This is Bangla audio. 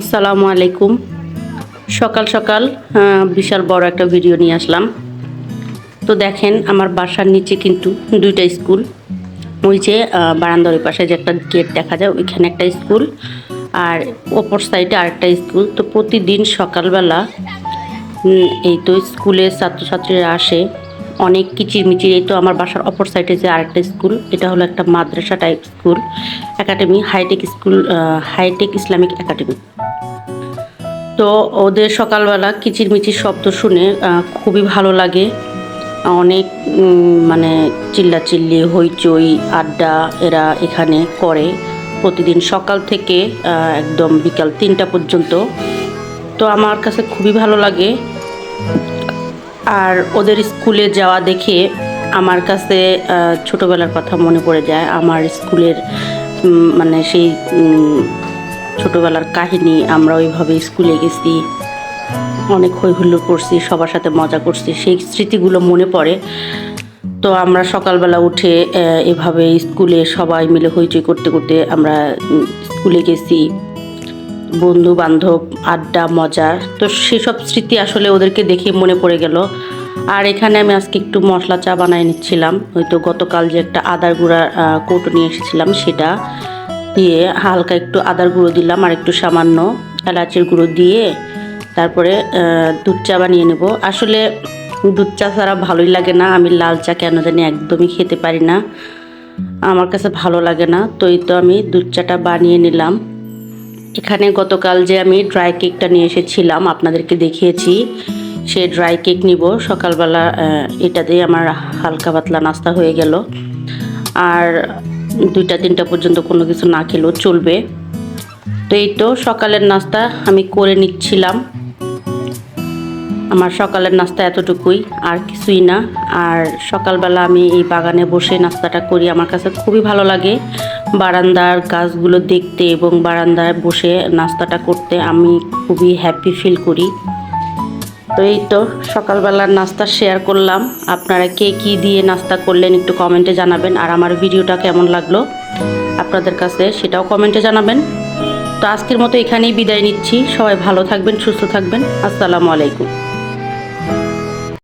আসসালামু আলাইকুম। সকাল সকাল বিশাল বড় একটা ভিডিও নিয়ে আসলাম। তো দেখেন আমার বাসার নিচে কিন্তু দুইটা স্কুল। ওই যে বারান্দার ওই পাশে যে একটা গেট দেখা যায় ওইখানে একটা স্কুল, আর অপর সাইডে আরেকটা স্কুল। তো প্রতিদিন সকালবেলা এই তো স্কুলে ছাত্রছাত্রীরা আসে, অনেক কিচিরমিচির। এই তো আমার বাসার অপর সাইডে যে আরেকটা স্কুল, এটা হলো একটা মাদ্রাসা type school, academy, hi tech school, hi tech Islamic academy. তো ওদের সকালবেলা কিচিরমিচির শব্দ শুনে খুবই ভালো লাগে। অনেক মানে চিল্লাচিল্লি, হইচই, আড্ডা এরা এখানে করে প্রতিদিন সকাল থেকে একদম বিকাল 3টা পর্যন্ত। তো আমার কাছে খুবই ভালো লাগে। আর ওদের স্কুলে যাওয়া দেখে আমার কাছে ছোটোবেলার কথা মনে পড়ে যায়। আমার স্কুলের মানে সেই ছোটোবেলার কাহিনী। আমরা ওইভাবে স্কুলে গেছি, অনেক হই হুল্লোড় করছি, সবার সাথে মজা করছি, সেই স্মৃতিগুলো মনে পড়ে। তো আমরা সকালবেলা উঠে এভাবে স্কুলে সবাই মিলে হইচই করতে করতে আমরা স্কুলে গেছি, বন্ধু বান্ধব, আড্ডা, মজা। তো সেসব স্মৃতি আসলে ওদেরকে দেখে মনে পড়ে গেল। আর এখানে আমি আজকে একটু মশলা চা বানাই নিচ্ছিলাম। হয়তো গতকাল যে একটা আদার গুঁড়া কৌটো নিয়ে এসেছিলাম, সেটা দিয়ে হালকা একটু আদার গুঁড়ো দিলাম আর একটু সামান্য এলাচের গুঁড়ো দিয়ে তারপরে দুধ চা বানিয়ে নেব। আসলে দুধ চা ছাড়া ভালোই লাগে না। আমি লাল চা কেন জানি একদমই খেতে পারি না, আমার কাছে ভালো লাগে না। তো এই তো আমি দুধ চাটা বানিয়ে নিলাম। এখানে গতকাল যে আমি ড্রাই কেকটা নিয়ে এসেছিলাম, আপনাদেরকে দেখিয়েছি, সে ড্রাই কেক নিব সকালবেলা। এটা দিয়ে আমার হালকা পাতলা নাস্তা হয়ে গেল। আর 2টা-3টা পর্যন্ত কোনো কিছু না খেলেও চলবে। তো এই তো সকালের নাস্তা আমি করে নিচ্ছিলাম। আমার সকালের নাস্তা এতটুকুই, আর কিছুই না। আর সকালবেলা আমি এই বাগানে বসে নাস্তাটা করি, আমার কাছে খুবই ভালো লাগে। বারান্দার গাছগুলো দেখতে এবং বারান্দায় বসে নাস্তাটা করতে আমি খুবই হ্যাপি ফিল করি। তো এই তো সকালবেলার নাস্তা শেয়ার করলাম। আপনারা কে কী দিয়ে নাস্তা করলেন একটু কমেন্টে জানাবেন। আর আমার ভিডিওটা কেমন লাগলো আপনাদের কাছে সেটাও কমেন্টে জানাবেন। তো আজকের মতো এখানেই বিদায় নিচ্ছি। সবাই ভালো থাকবেন, সুস্থ থাকবেন। আসসালামু আলাইকুম।